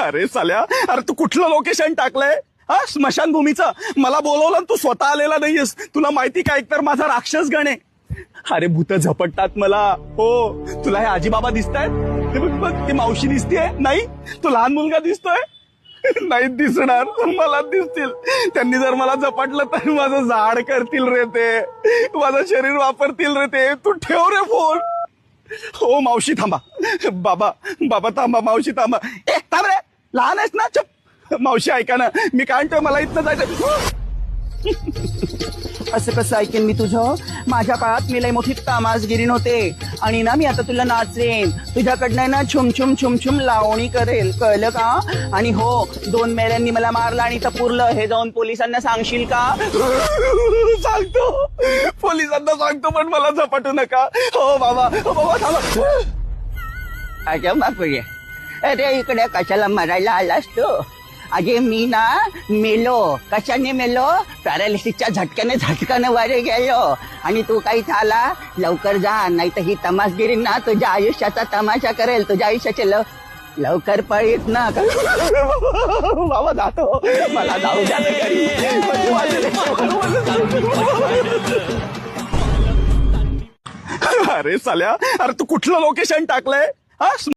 अरे साल्या, अरे तू कुठलं लोकेशन टाकलंय? हा, स्मशानभूमीचं. मला बोलवलं आणि तू स्वतः आलेला नाहीयेस. तुला माहिती का, एकतर माझा राक्षस गण आहे. अरे भूत झपटतात मला. हो, तुला हे आजीबाबा दिसतायत? हे बघ बघ, ती मावशी दिसतीये? नाही. तो लहान मुलगा दिसतोय? नाही दिसणार, मला दिसतील. त्यांनी जर मला झपटलं तर माझं झाड करतील रे ते. माझं शरीर वापरतील रे ते. तू ठेव रे फोन. हो मावशी थांबा. बाबा बाबा थांबा, मावशी थांबा. थांब रे, लहान आहेस ना. चुप. मावशी ऐका ना, मी काय म्हणतोय, मला इथनं जायचं. असं कसं ऐकेन मी तुझं? माझ्या काळात मी लय मोठी तामासगिरी नव्हते. आणि ना मी आता तुला नाचेन, तुझ्याकडनं ना छुम छुम छुम छुम लावणी करेल, कळलं का? आणि हो, 2 मेल्यांनी मला मारलं आणि तपुरलं हे जाऊन पोलिसांना सांगशील का? सांगतो, पोलिसांना सांगतो, पण मला झपटू नका. हो बाबा, हो बाबा थांबा. अच्छा बापरे, अरे इकडे कशाला मरायला आलास तू? अगे मी ना मेलो. कशाने मेलो? पॅरालिसिसच्या झटक्याने वारे गेलो. आणि तू काही आला? लवकर जा, नाही तर ही तमासगिरी ना तुझ्या आयुष्याचा तमाशा करेल. तुझ्या आयुष्याचे लवकर पळीत ना. बाबा जातो, मला जाऊ द्या ना घरी. अरे साल्या, अरे तू कुठलं लोकेशन टाकलंय? हा,